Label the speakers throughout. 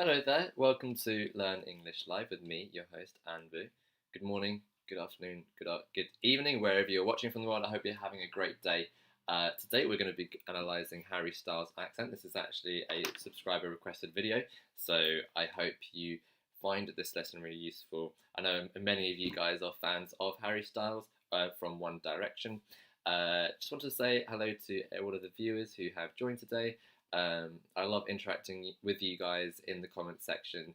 Speaker 1: Hello there, welcome to Learn English Live with me, your host, Anpu. Good morning, good afternoon, good evening, wherever you're watching from the world. I hope you're having a great day. Today we're going to be analysing Harry Styles' accent. This is actually a subscriber requested video, so I hope you find this lesson really useful. I know many of you guys are fans of Harry Styles from One Direction. Just want to say hello to all of the viewers who have joined today. I love interacting with you guys in the comment section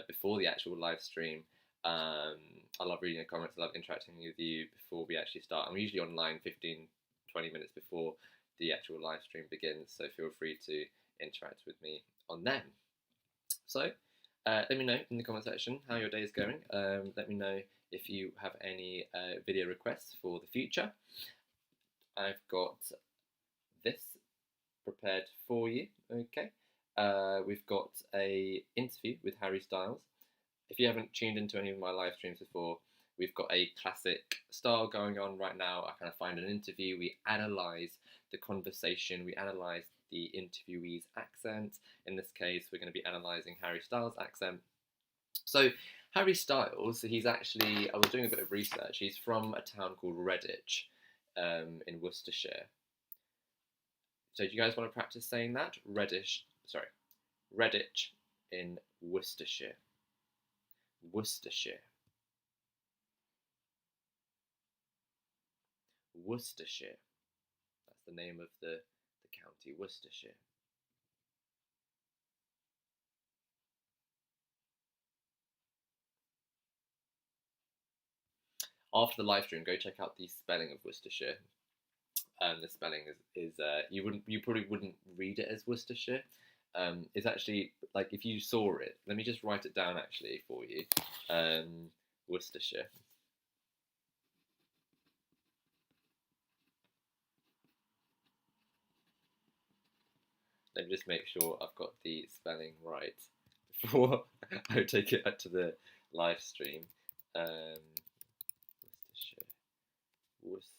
Speaker 1: before the actual live stream. I love reading the comments. I love interacting with you before we actually start. I'm usually online 15-20 minutes before the actual live stream begins, so feel free to interact with me on them. So let me know in the comment section how your day is going. Let me know if you have any video requests for the future. I've got this prepared for you. Okay, we've got a interview with Harry Styles. If you haven't tuned into any of my live streams before, we've got a classic style going on right now. I kind of find an interview, we analyse the conversation, we analyse the interviewee's accent. In this case, we're going to be analysing Harry Styles' accent. So Harry Styles, he's actually, I was doing a bit of research, he's from a town called Redditch in Worcestershire. So do you guys want to practice saying that? Redditch in Worcestershire. Worcestershire. Worcestershire. That's the name of the county, Worcestershire. After the live stream, go check out the spelling of Worcestershire. The spelling is you probably wouldn't read it as Worcestershire. It's actually, like, if you saw it, let me just write it down actually for you. Worcestershire. Let me just make sure I've got the spelling right before I take it up to the live stream. Worcestershire. Worcestershire.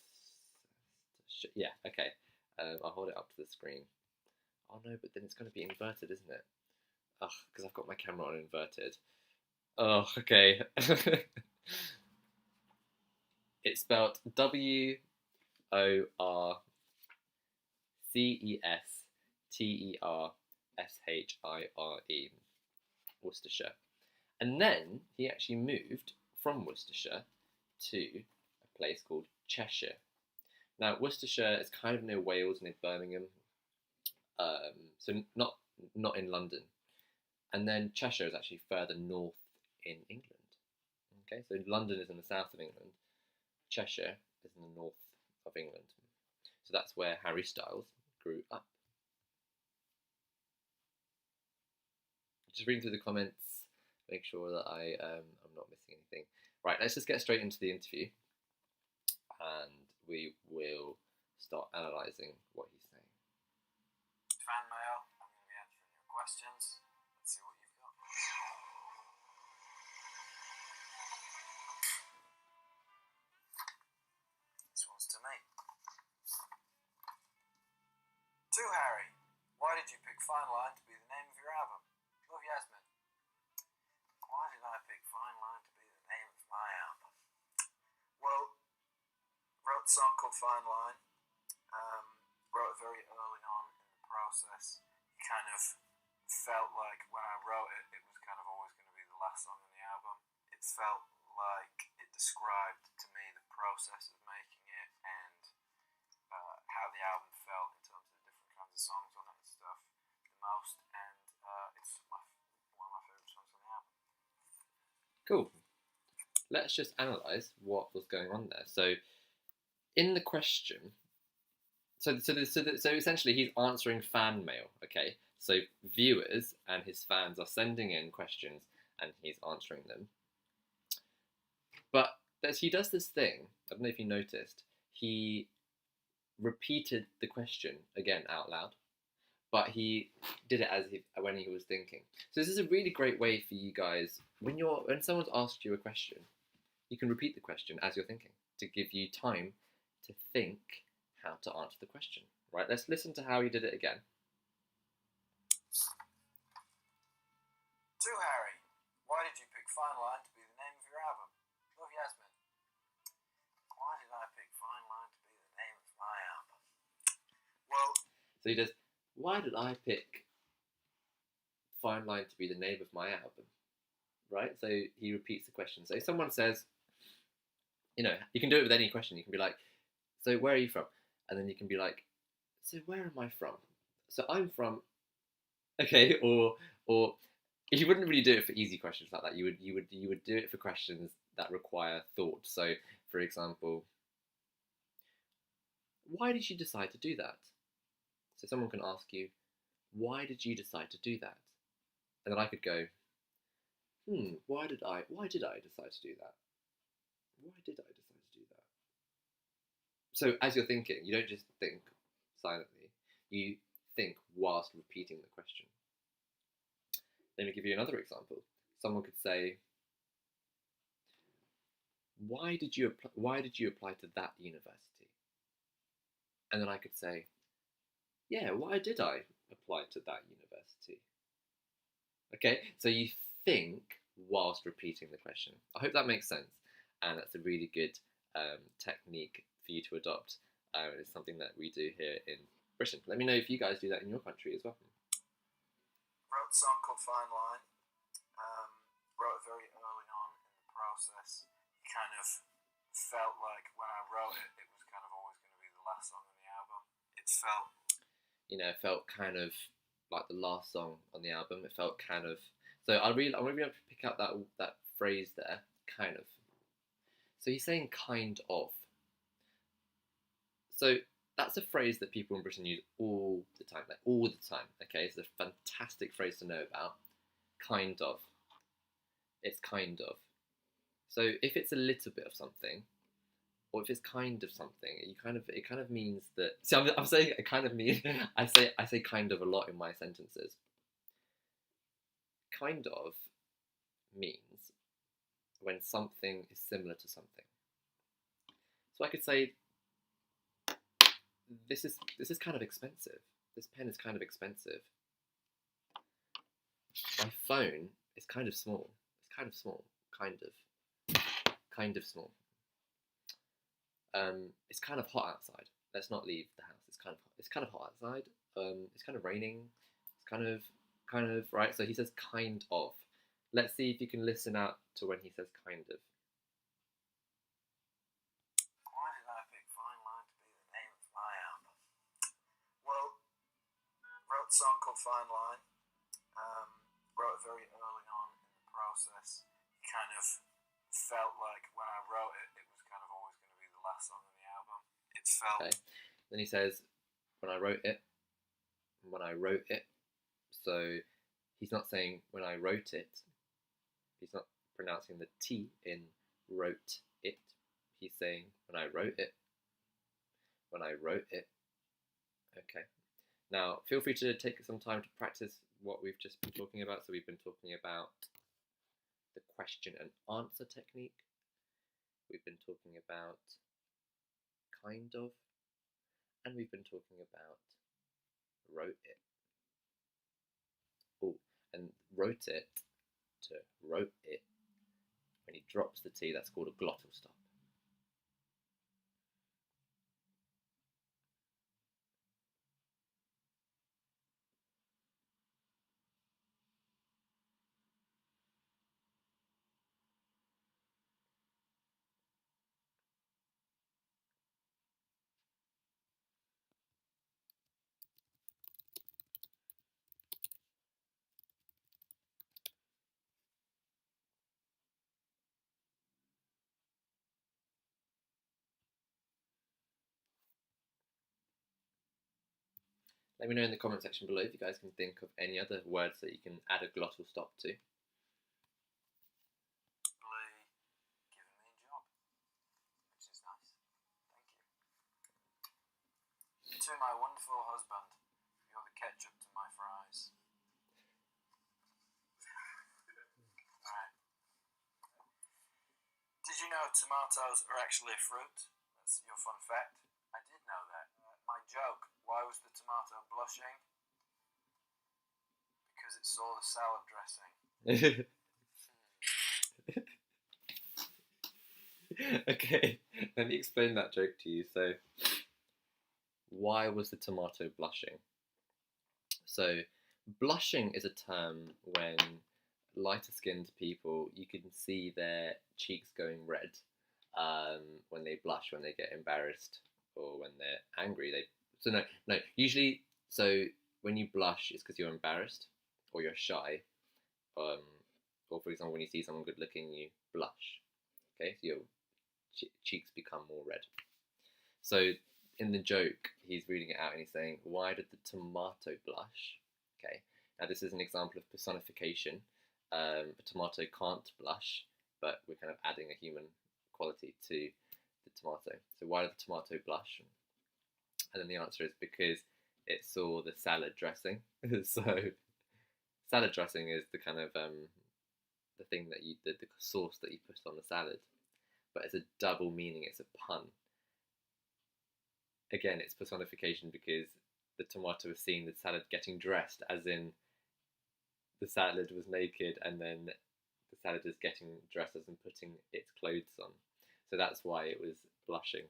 Speaker 1: Yeah, okay. I'll hold it up to the screen. Oh no, but then it's going to be inverted, isn't it? Ugh, because I've got my camera on inverted. Oh, okay. It's spelled Worcestershire. Worcestershire. And then he actually moved from Worcestershire to a place called Cheshire. Now, Worcestershire is kind of near Wales, near Birmingham, so not in London. And then Cheshire is actually further north in England. Okay, so London is in the south of England. Cheshire is in the north of England. So that's where Harry Styles grew up. Just reading through the comments, make sure that I'm not missing anything. Right, let's just get straight into the interview, and we will start analysing what he's saying.
Speaker 2: Fan mail, I'm going to be answering your questions. Let's see what you've got. This one's to me. To Harry, why did you pick Fine Line to be the name of your album? Love, Yasmin. Why did I pick Fine Line to be the name of my album? Well, wrote a song called Fine Line. Wrote it very early on in the process. It kind of felt like when I wrote it, it was kind of always going to be the last song on the album. It felt like it described to me the process of making it and how the album felt in terms of the different kinds of songs on it and stuff the most. And it's one of my favourite songs on the album.
Speaker 1: Cool. Let's just analyse what was going on there. So, in the question, so essentially he's answering fan mail. Okay, so viewers and his fans are sending in questions, and he's answering them. But he does this thing. I don't know if you noticed. He repeated the question again out loud, but he did it when he was thinking. So this is a really great way for you guys when someone's asked you a question, you can repeat the question as you're thinking to give you time to think how to answer the question. Right? Let's listen to how he did it again.
Speaker 2: To So, Harry, why did you pick Fine Line to be the name of your album? Love, Yasmin. Why did I pick Fine Line to be the name of my album? Well,
Speaker 1: So he does, why did I pick Fine Line to be the name of my album? Right? So he repeats the question. So if someone says, you can do it with any question. You can be like, so where are you from? And then you can be like, so where am I from? So I'm from, okay, or you wouldn't really do it for easy questions like that. You would do it for questions that require thought. So, for example, why did you decide to do that? So someone can ask you, why did you decide to do that? And then I could go, why did I decide to do that? Why did I decide to do that? So as you're thinking, you don't just think silently. You think whilst repeating the question. Let me give you another example. Someone could say, why did you apply to that university? And then I could say, yeah, why did I apply to that university? Okay, so you think whilst repeating the question. I hope that makes sense, and that's a really good technique for you to adopt. It's something that we do here in Britain. Let me know if you guys do that in your country as well.
Speaker 2: Wrote a song called Fine Line. Wrote it very early on in the process. It kind of felt like when I wrote it, it was kind of always going to be the last song on the album. It felt
Speaker 1: kind of like the last song on the album. It felt kind of. So I really want to pick out that phrase there, kind of. So he's saying kind of. So that's a phrase that people in Britain use all the time, Okay, it's a fantastic phrase to know about. Kind of. It's kind of. So if it's a little bit of something, or if it's kind of something, it kind of means that. See, I'm saying it kind of means. I say kind of a lot in my sentences. Kind of means when something is similar to something. So I could say, this is kind of expensive. This pen is kind of expensive. My phone is kind of small. It's kind of small. Kind of small. It's kind of hot outside. Let's not leave the house. It's kind of hot outside. It's kind of raining. It's kind of right. So he says kind of. Let's see if you can listen out to when he says kind of.
Speaker 2: Why did I pick Fine Line to be the name of my album? Well, wrote a song called Fine Line. Wrote it very early on in the process. It kind of felt like when I wrote it, it was kind of always going to be the last song on the album. It felt.
Speaker 1: Okay. Then he says, when I wrote it. So he's not saying when I wrote it. He's not pronouncing the T in wrote it. He's saying when I wrote it. When I wrote it. Okay. Now, feel free to take some time to practice what we've just been talking about. So we've been talking about the question and answer technique. We've been talking about kind of. And we've been talking about wrote it. Oh, and wrote it to wrote it. When he drops the T, that's called a glottal stop. Let me know in the comment section below if you guys can think of any other words that you can add a glottal stop to.
Speaker 2: Giving me a job, which is nice. Thank you. To my wonderful husband, you're the ketchup to my fries. Alright. Did you know tomatoes are actually a fruit? That's your fun fact. I did know that. My joke, why was the tomato blushing? Because it saw the salad dressing.
Speaker 1: Okay, let me explain that joke to you. So, why was the tomato blushing? So, blushing is a term when lighter skinned people, you can see their cheeks going red when they blush, when they get embarrassed, or when they're angry. So no. Usually, so when you blush, it's because you're embarrassed or you're shy, um, or for example, when you see someone good looking, you blush. Okay, so your cheeks become more red. So in the joke, he's reading it out and he's saying, "Why did the tomato blush?" Okay, now this is an example of personification. A tomato can't blush, but we're kind of adding a human quality to the tomato. So why did the tomato blush? And then the answer is because it saw the salad dressing. So salad dressing is the kind of the thing that the sauce that you put on the salad, but it's a double meaning. It's a pun. Again, it's personification because the tomato was seeing the salad getting dressed, as in the salad was naked and then the salad is getting dressed as in putting its clothes on. So that's why it was blushing.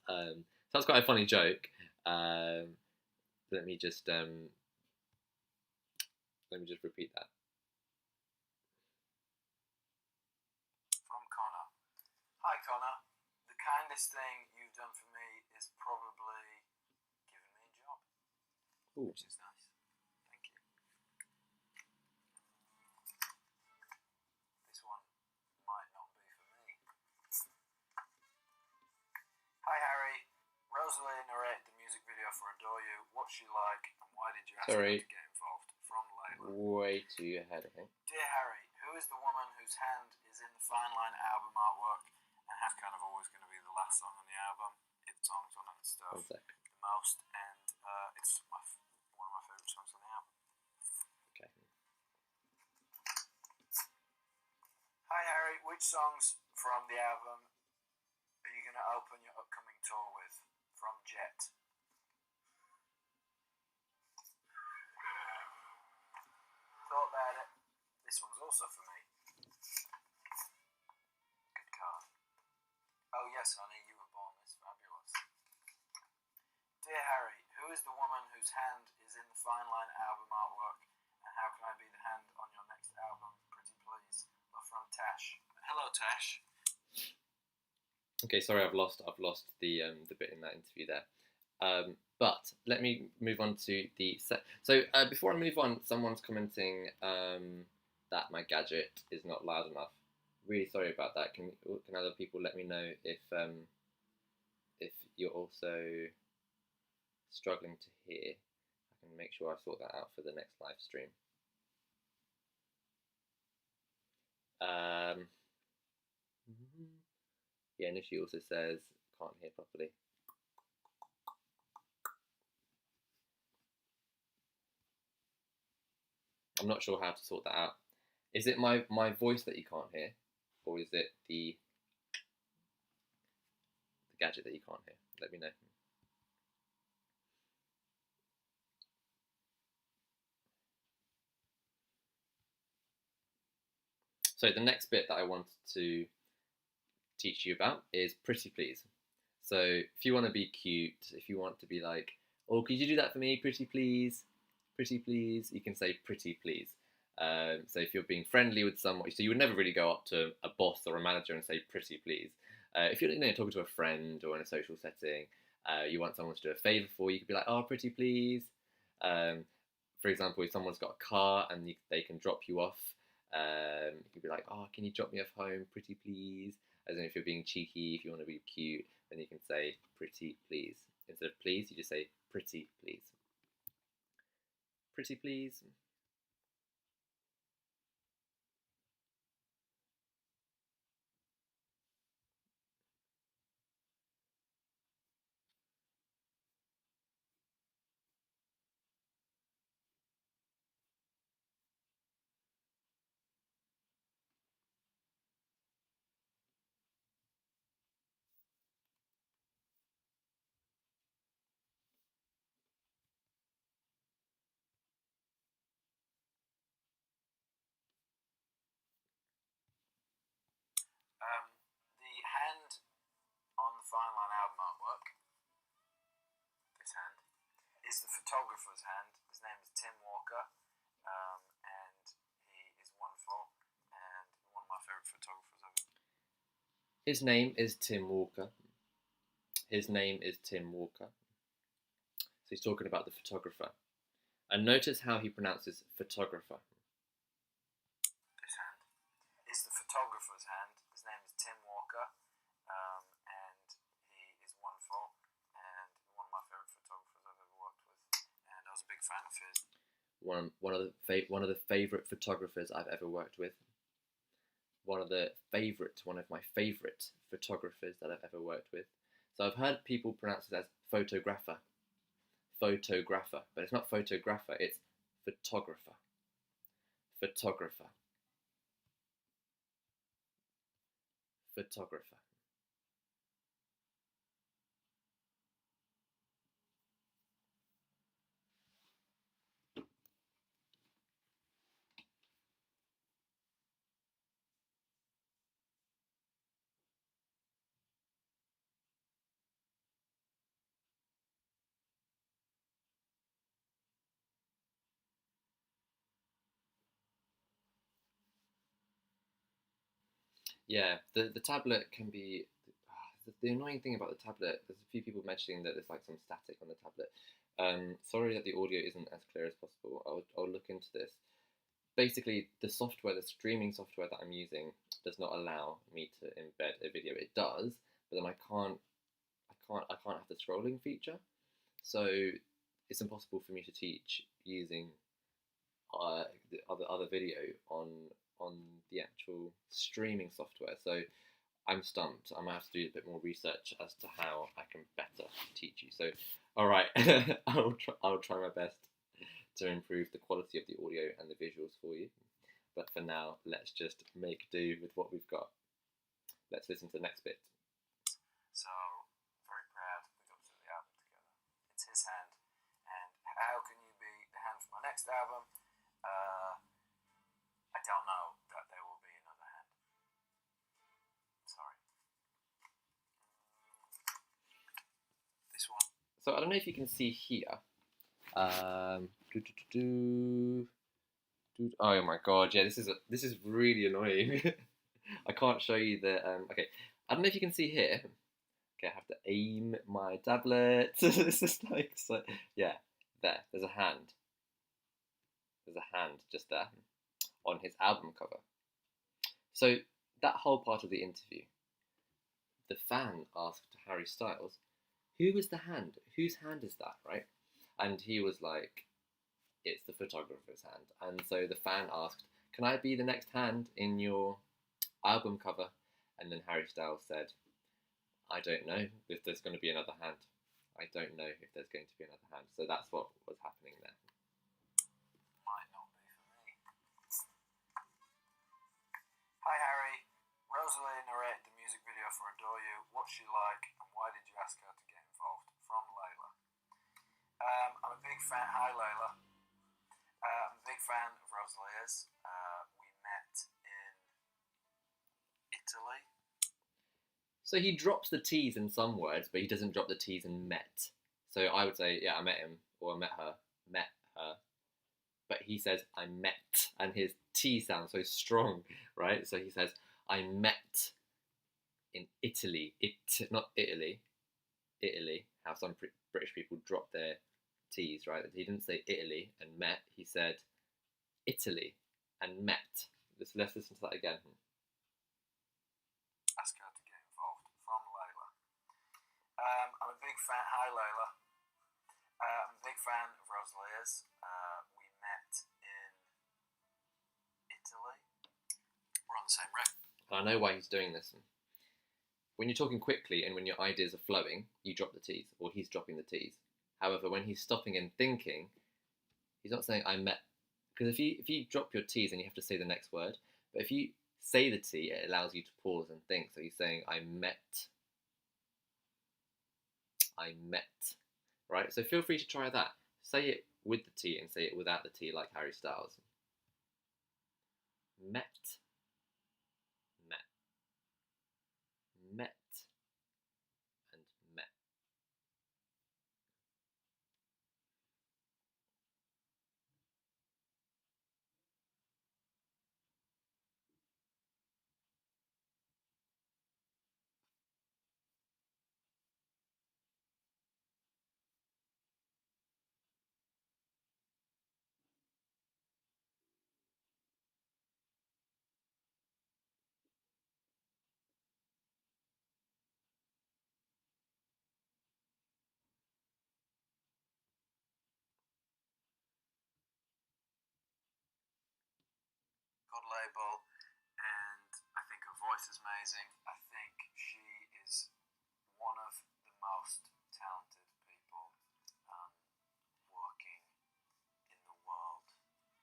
Speaker 1: So that's quite a funny joke. Let me just repeat that.
Speaker 2: From Connor. Hi Connor. The kindest thing you've done for me is probably giving me a job.
Speaker 1: Ooh.
Speaker 2: Which is nice. Thank you. This one might not be for me. Hi Harry. Rosalie narrated the music video for Adore You. What's she like and why did you ask her to get involved? From Layla.
Speaker 1: Way too ahead, I think.
Speaker 2: Dear Harry, who is the woman whose hand is in the Fine Line album artwork and has kind of always going to be the last song on the album? It's songs on it and stuff.
Speaker 1: 1 sec.
Speaker 2: The most, and it's one of my favourite songs on the album.
Speaker 1: Okay.
Speaker 2: Hi Harry, which songs from the album are you going to open your upcoming tour with? From Jet. Thought about it. This one's also for me. Good card. Oh yes, honey, you were born this fabulous. Dear Harry, who is the woman whose hand is in the Fine Line album artwork, and how can I be the hand on your next album? Pretty please. Love from Tash. Hello, Tash.
Speaker 1: Okay, sorry, I've lost the bit in that interview there. But let me move on to the set. So before I move on, someone's commenting that my gadget is not loud enough. Really sorry about that. Can other people let me know if you're also struggling to hear? I can make sure I sort that out for the next live stream. Yeah, Nishi also says can't hear properly. I'm not sure how to sort that out. Is it my voice that you can't hear, or is it the gadget that you can't hear? Let me know. So the next bit that I wanted to teach you about is pretty please. So if you want to be cute, if you want to be like, oh, could you do that for me, pretty please? Pretty please, you can say pretty please. So if you're being friendly with someone, so you would never really go up to a boss or a manager and say pretty please. If you're talking to a friend or in a social setting, you want someone to do a favour for you, you could be like, oh, pretty please. For example, if someone's got a car and they can drop you off, you could be like, oh, can you drop me off home, pretty please? As in if you're being cheeky, if you want to be cute, then you can say pretty please. Instead of please, you just say pretty please. Pretty please.
Speaker 2: fine line album artwork, this hand, is the photographer's hand. His name is Tim Walker, and he is wonderful and one of my favourite photographers ever.
Speaker 1: His name is Tim Walker. His name is Tim Walker. So he's talking about the photographer. And notice how he pronounces photographer.
Speaker 2: This hand is the photographer's hand. His name is Tim Walker, and he is wonderful and one of my favourite photographers I've ever worked with. And I was a big fan of his.
Speaker 1: One of the favourite photographers I've ever worked with. One of my favourite photographers that I've ever worked with. So I've heard people pronounce it as photographer, but it's not photographer, it's photographer, photographer. Yeah, the tablet can be. The annoying thing about the tablet, there's a few people mentioning that there's like some static on the tablet. Sorry that the audio isn't as clear as possible. I'll look into this. Basically, the streaming software that I'm using does not allow me to embed a video. It does, but then I can't have the scrolling feature. So it's impossible for me to teach using the other video on the actual streaming software. So I'm stumped. I might have to do a bit more research as to how I can better teach you. So, all right, I'll try my best to improve the quality of the audio and the visuals for you. But for now, let's just make do with what we've got. Let's listen to the next bit.
Speaker 2: So, very proud we got through the album together. It's his hand. And how can you be the hand for my next album? I don't know that there will be another hand. Sorry. This one.
Speaker 1: So I don't know if you can see here. Oh my god, yeah, this is really annoying. I can't show you the okay. I don't know if you can see here. Okay, I have to aim my tablet. This is like so. Yeah, there's a hand. There's a hand just there on his album cover. So that whole part of the interview, the fan asked Harry Styles, "Who was the hand? Whose hand is that?" Right? And he was like, "It's the photographer's hand." And so the fan asked, "Can I be the next hand in your album cover?" And then Harry Styles said, "I don't know if there's going to be another hand. I don't know if there's going to be another hand." So that's what was happening there.
Speaker 2: Might not be for me. Hi Harry, Rosalie narrated the music video for Adore You. What's she like and why did you ask her to get involved? From Layla. I'm a big fan. Hi Layla. I'm a big fan of Rosalie's. We met in Italy.
Speaker 1: So he drops the T's in some words, but he doesn't drop the T's in met. So I would say, yeah, I met him, or I met her. But he says, I met, and his T sounds so strong, right? So he says, I met in Italy. Not Italy. Italy. How some British people drop their T's, right? He didn't say Italy and met. He said Italy and met. Let's listen to that again.
Speaker 2: Ask her to get involved. From Layla. I'm a big fan. Hi Layla. I'm a big fan of Rosalie's. We met in Italy. We're on the same rep.
Speaker 1: And I know why he's doing this. When you're talking quickly and when your ideas are flowing, you drop the T's, or he's dropping the T's. However, when he's stopping and thinking, he's not saying I met, because if you drop your T's, then you have to say the next word. But if you say the T, it allows you to pause and think. So he's saying I met, right? So feel free to try that. Say it with the T and say it without the T, like Harry Styles. Met.
Speaker 2: label, and I think her voice is amazing. I think she is one of the most talented people working in the world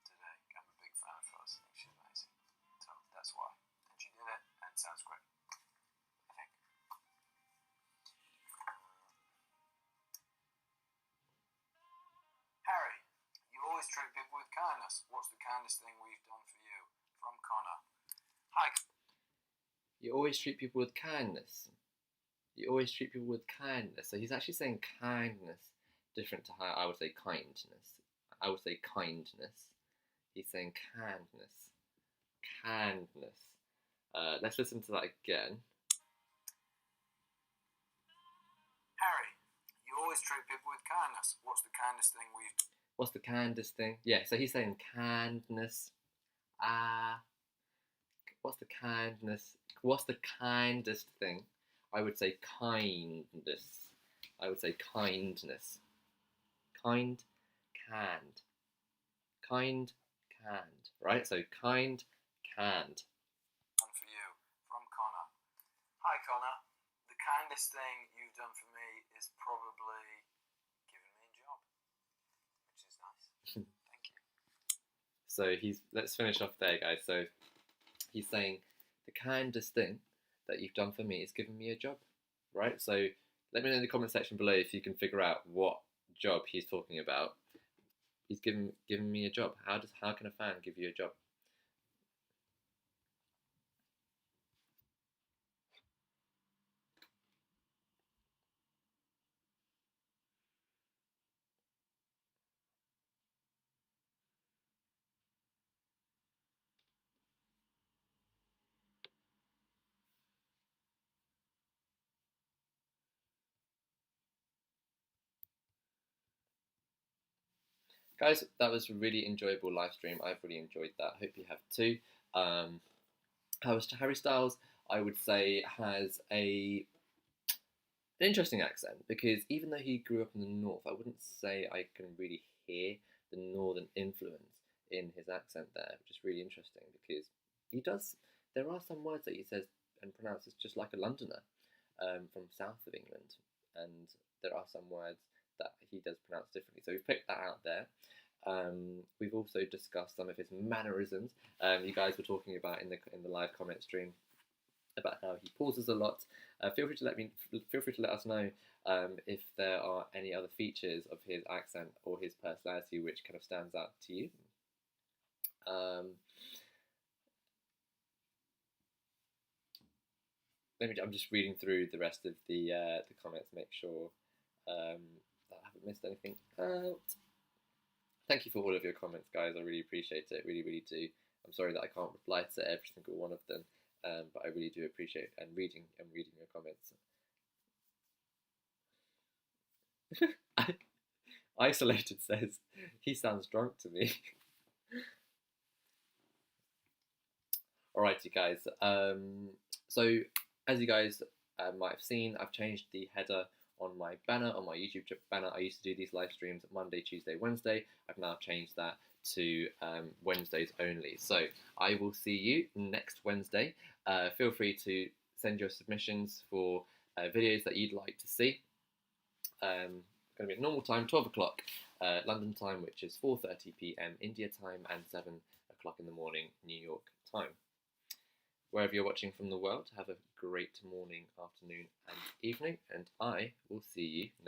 Speaker 2: today. I'm a big fan of hers. I think she's amazing. So that's why. And she did it, and it sounds great, I think. Harry, you always treat people with kindness. What's the kindest thing we've done for you? From Connor. Hi.
Speaker 1: You always treat people with kindness. You always treat people with kindness. So he's actually saying kindness, different to how I would say kindness. I would say kindness. He's saying kindness. Kindness. Let's listen to that again.
Speaker 2: Harry, you always treat people with kindness. What's the kindest thing we've done?
Speaker 1: What's the kindest thing? Yeah, so he's saying kindness. What's the kindness? What's the kindest thing? I would say kindness. I would say kindness. Kind, canned. Kind, canned. Right? So kind, canned.
Speaker 2: Done for you. From Connor. Hi, Connor. The kindest thing you've done for me is probably giving me a job, which is nice. Thank you.
Speaker 1: So let's finish off there, guys. So he's saying the kindest thing that you've done for me is giving me a job, right? So let me know in the comment section below if you can figure out what job he's talking about. He's given me a job. How can a fan give you a job? Guys, that was a really enjoyable live stream. I've really enjoyed that. Hope you have too. Harry Styles, I would say, has an interesting accent, because even though he grew up in the north, I wouldn't say I can really hear the northern influence in his accent there, which is really interesting, because there are some words that he says and pronounces just like a Londoner from south of England, and there are some words that he does pronounce differently. So we've picked that out there. We've also discussed some of his mannerisms. You guys were talking about in the live comment stream about how he pauses a lot. Feel free to let us know if there are any other features of his accent or his personality which kind of stands out to you. I'm just reading through the rest of the comments, make sure that I haven't missed anything out. Thank you for all of your comments, guys. I really appreciate it. Really, really do. I'm sorry that I can't reply to every single one of them, but I really do appreciate and reading your comments. Isolated says he sounds drunk to me. Alrighty, guys. So as you guys might have seen, I've changed the header on my banner, on my YouTube banner. I used to do these live streams Monday, Tuesday, Wednesday. I've now changed that to Wednesdays only. So I will see you next Wednesday. Feel free to send your submissions for videos that you'd like to see. Going to be at normal time, 12 o'clock London time, which is 4:30 p.m. India time, and 7 o'clock in the morning New York time. Wherever you're watching from the world, have a great morning, afternoon, and evening, and I will see you next